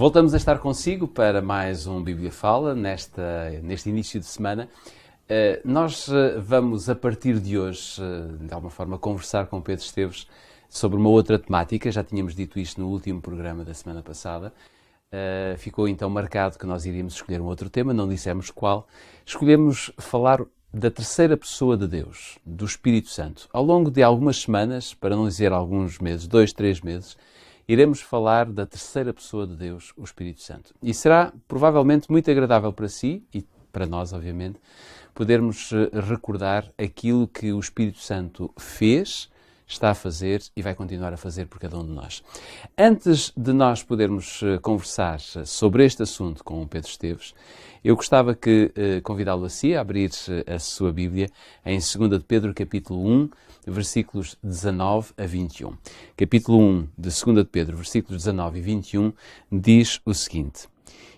Voltamos a estar consigo para mais um Bíblia Fala, neste início de semana. Nós vamos, a partir de hoje, de alguma forma, conversar com Pedro Esteves sobre uma outra temática. Já tínhamos dito isto no último programa da semana passada. Ficou então marcado que nós iríamos escolher um outro tema, não dissemos qual. Escolhemos falar da terceira pessoa de Deus, do Espírito Santo. Ao longo de algumas semanas, para não dizer alguns meses, 2, 3 meses, iremos falar da terceira pessoa de Deus, o Espírito Santo. E será provavelmente muito agradável para si e para nós, obviamente, podermos recordar aquilo que o Espírito Santo fez, está a fazer e vai continuar a fazer por cada um de nós. Antes de nós podermos conversar sobre este assunto com o Pedro Esteves, eu gostava que convidá-lo a abrir a sua Bíblia em 2 de Pedro, capítulo 1, versículos 19 a 21. Capítulo 1 de 2 de Pedro, versículos 19 e 21, diz o seguinte: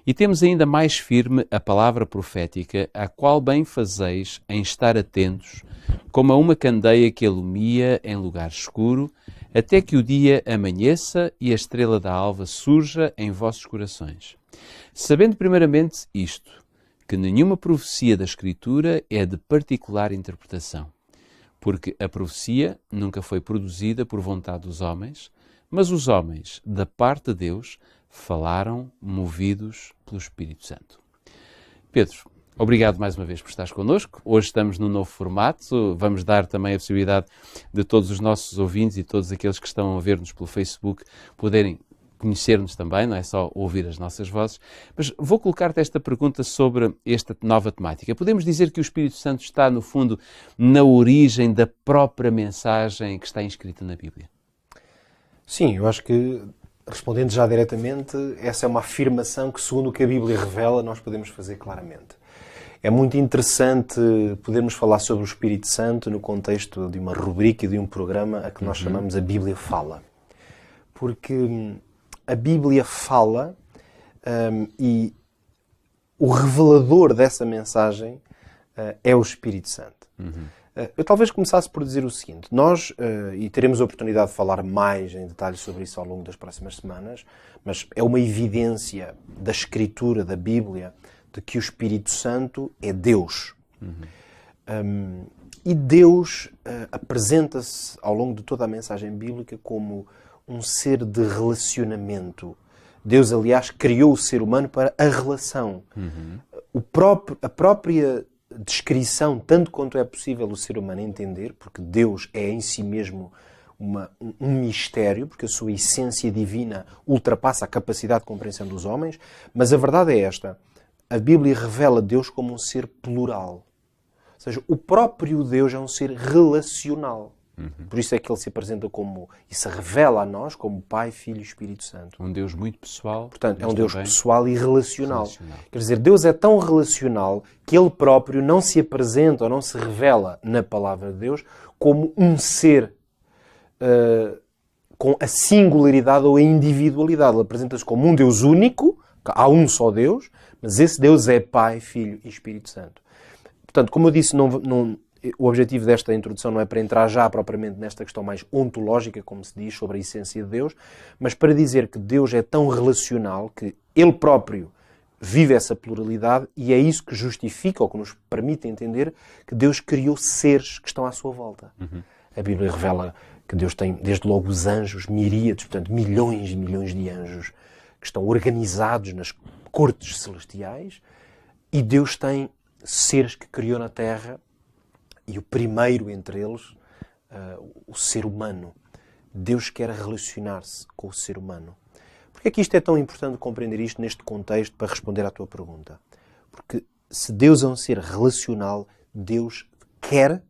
E temos ainda mais firme a palavra profética, a qual bem fazeis em estar atentos, como a uma candeia que alumia em lugar escuro, até que o dia amanheça e a estrela da alva surja em vossos corações. Sabendo primeiramente isto, que nenhuma profecia da Escritura é de particular interpretação, porque a profecia nunca foi produzida por vontade dos homens, mas os homens, da parte de Deus, falaram movidos pelo Espírito Santo. Pedro, obrigado mais uma vez por estares connosco. Hoje estamos num novo formato. Vamos dar também a possibilidade de todos os nossos ouvintes e todos aqueles que estão a ver-nos pelo Facebook poderem conhecer-nos também, não é só ouvir as nossas vozes. Mas vou colocar-te esta pergunta sobre esta nova temática. Podemos dizer que o Espírito Santo está, no fundo, na origem da própria mensagem que está inscrita na Bíblia? Sim, eu acho que, respondendo já diretamente, essa é uma afirmação que, segundo o que a Bíblia revela, nós podemos fazer claramente. É muito interessante podermos falar sobre o Espírito Santo no contexto de uma rubrica e de um programa a que nós chamamos a Bíblia Fala. Porque a Bíblia fala e o revelador dessa mensagem é o Espírito Santo. Eu talvez começasse por dizer o seguinte: nós, e teremos a oportunidade de falar mais em detalhes sobre isso ao longo das próximas semanas, mas é uma evidência da Escritura, da Bíblia, de que o Espírito Santo é Deus. E Deus apresenta-se ao longo de toda a mensagem bíblica como um ser de relacionamento. Deus, aliás, criou o ser humano para a relação. A própria descrição, tanto quanto é possível o ser humano entender, porque Deus é em si mesmo um mistério, porque a sua essência divina ultrapassa a capacidade de compreensão dos homens, mas a verdade é esta: a Bíblia revela Deus como um ser plural. Ou seja, o próprio Deus é um ser relacional. Por isso é que ele se apresenta como, e se revela a nós como Pai, Filho e Espírito Santo. Um Deus muito pessoal. Portanto, é um Deus pessoal e relacional. Quer dizer, Deus é tão relacional que Ele próprio não se apresenta ou não se revela na palavra de Deus como um ser com a singularidade ou a individualidade. Ele apresenta-se como um Deus único, há um só Deus, mas esse Deus é Pai, Filho e Espírito Santo. Portanto, como eu disse, o objetivo desta introdução não é para entrar já propriamente nesta questão mais ontológica, como se diz, sobre a essência de Deus, mas para dizer que Deus é tão relacional que Ele próprio vive essa pluralidade e é isso que justifica ou que nos permite entender que Deus criou seres que estão à sua volta. A Bíblia revela que Deus tem, desde logo, os anjos, miríades, portanto, milhões e milhões de anjos que estão organizados nas cortes celestiais, e Deus tem seres que criou na Terra, e o primeiro entre eles, o ser humano. Deus quer relacionar-se com o ser humano. Porquê é que isto é tão importante compreender isto neste contexto para responder à tua pergunta? Porque se Deus é um ser relacional, Deus quer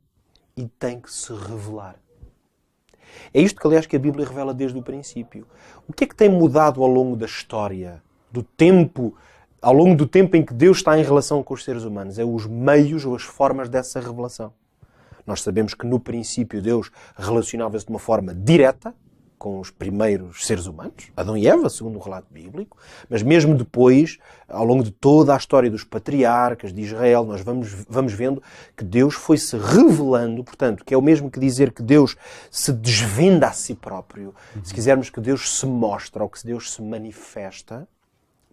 e tem que se revelar. É isto que, aliás, que a Bíblia revela desde o princípio. O que é que tem mudado ao longo da história, do tempo, ao longo do tempo em que Deus está em relação com os seres humanos? É os meios ou as formas dessa revelação. Nós sabemos que no princípio Deus relacionava-se de uma forma direta com os primeiros seres humanos, Adão e Eva, segundo o relato bíblico, mas mesmo depois, ao longo de toda a história dos patriarcas de Israel, nós vamos vendo que Deus foi-se revelando, portanto, que é o mesmo que dizer que Deus se desvenda a si próprio. Se quisermos que Deus se mostra ou que Deus se manifesta,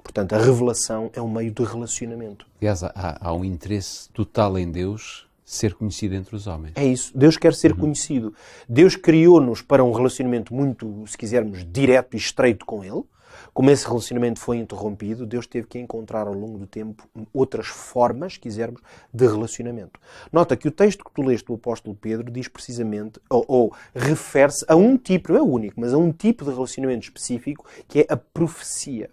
Portanto, a revelação é um meio de relacionamento. Aliás, há um interesse total em Deus ser conhecido entre os homens. É isso. Deus quer ser conhecido. Deus criou-nos para um relacionamento muito, se quisermos, direto e estreito com Ele. Como esse relacionamento foi interrompido, Deus teve que encontrar ao longo do tempo outras formas, se quisermos, de relacionamento. Nota que o texto que tu leste do apóstolo Pedro diz precisamente, ou refere-se a um tipo, não é o único, mas a um tipo de relacionamento específico, que é a profecia.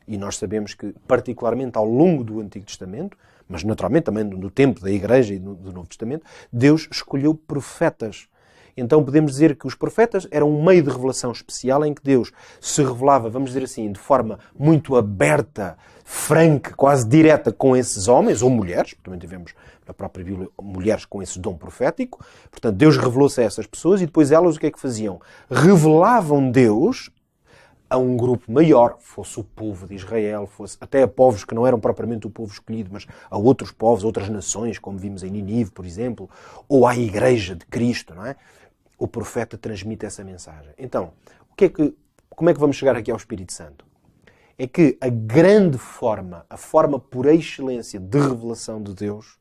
E nós sabemos que, particularmente ao longo do Antigo Testamento, mas naturalmente também no tempo da Igreja e do Novo Testamento, Deus escolheu profetas. Então podemos dizer que os profetas eram um meio de revelação especial em que Deus se revelava, vamos dizer assim, de forma muito aberta, franca, quase direta com esses homens ou mulheres, porque também tivemos na própria Bíblia mulheres com esse dom profético. Portanto, Deus revelou-se a essas pessoas e depois elas o que é que faziam? Revelavam Deus a um grupo maior, fosse o povo de Israel, fosse até a povos que não eram propriamente o povo escolhido, mas a outros povos, outras nações, como vimos em Nínive, por exemplo, ou à Igreja de Cristo, não é? O profeta transmite essa mensagem. Então, como é que vamos chegar aqui ao Espírito Santo? É que a grande forma, a forma por excelência de revelação de Deus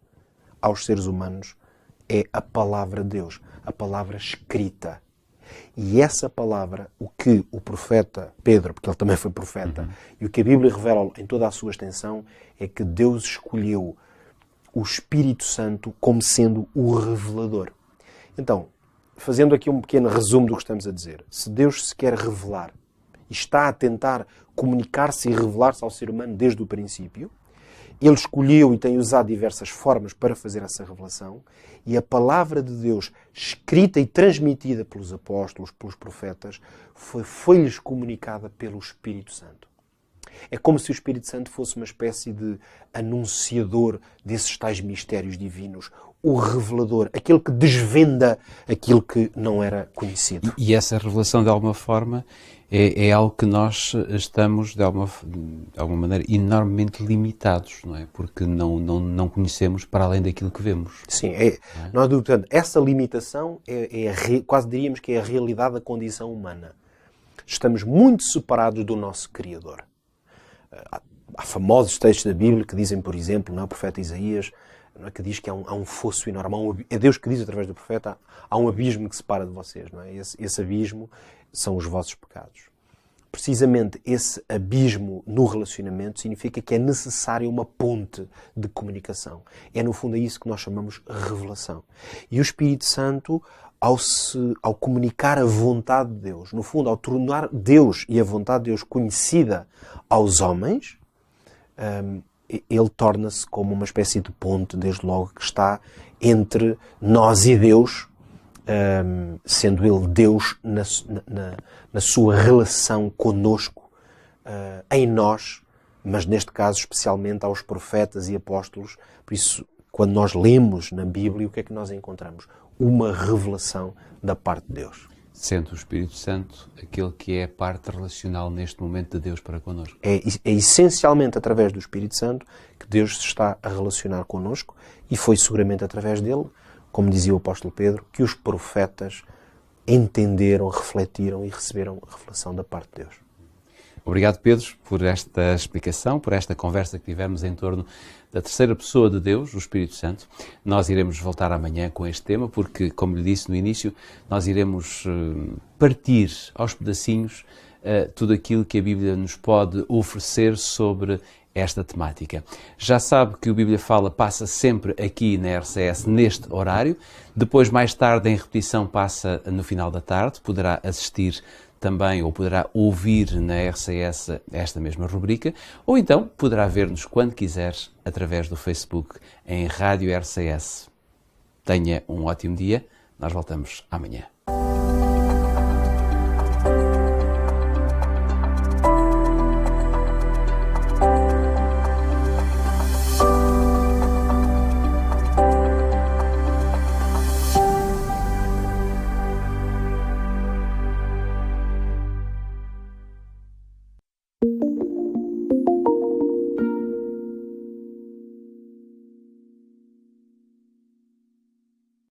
aos seres humanos é a palavra de Deus, a palavra escrita. E essa palavra, o que o profeta Pedro, porque ele também foi profeta, e o que a Bíblia revela em toda a sua extensão, é que Deus escolheu o Espírito Santo como sendo o revelador. Então, fazendo aqui um pequeno resumo do que estamos a dizer, se Deus se quer revelar e está a tentar comunicar-se e revelar-se ao ser humano desde o princípio, Ele escolheu e tem usado diversas formas para fazer essa revelação, e a palavra de Deus, escrita e transmitida pelos apóstolos, pelos profetas, foi-lhes comunicada pelo Espírito Santo. É como se o Espírito Santo fosse uma espécie de anunciador desses tais mistérios divinos, o revelador, aquele que desvenda aquilo que não era conhecido. E essa revelação, de alguma forma, é algo que nós estamos, de alguma maneira, enormemente limitados, não é? Porque não conhecemos para além daquilo que vemos. Sim, não há dúvida. Portanto, essa limitação quase diríamos que é a realidade da condição humana. Estamos muito separados do nosso Criador. Há famosos textos da Bíblia que dizem, por exemplo, não é? O profeta Isaías, não é? Que diz que há um fosso enorme. É Deus que diz através do profeta, há um abismo que separa de vocês. Não é? Esse abismo são os vossos pecados. Precisamente esse abismo no relacionamento significa que é necessária uma ponte de comunicação. É, no fundo, é isso que nós chamamos revelação. E o Espírito Santo, ao comunicar a vontade de Deus, no fundo, ao tornar Deus e a vontade de Deus conhecida aos homens, ele torna-se como uma espécie de ponte, desde logo, que está entre nós e Deus, sendo Ele Deus na sua relação conosco, em nós, mas neste caso especialmente aos profetas e apóstolos. Por isso, quando nós lemos na Bíblia, o que é que nós encontramos? Uma revelação da parte de Deus. Sendo o Espírito Santo aquele que é a parte relacional neste momento de Deus para connosco. É essencialmente através do Espírito Santo que Deus se está a relacionar connosco, e foi seguramente através dele, como dizia o apóstolo Pedro, que os profetas entenderam, refletiram e receberam a revelação da parte de Deus. Obrigado, Pedro, por esta explicação, por esta conversa que tivemos em torno da terceira pessoa de Deus, o Espírito Santo. Nós iremos voltar amanhã com este tema, porque, como lhe disse no início, nós iremos partir aos pedacinhos tudo aquilo que a Bíblia nos pode oferecer sobre esta temática. Já sabe que o Bíblia Fala passa sempre aqui na RCS neste horário. Depois, mais tarde, em repetição, passa no final da tarde. Poderá assistir também, ou poderá ouvir na RCS esta mesma rubrica, ou então poderá ver-nos quando quiser através do Facebook em Rádio RCS. Tenha um ótimo dia. Nós voltamos amanhã.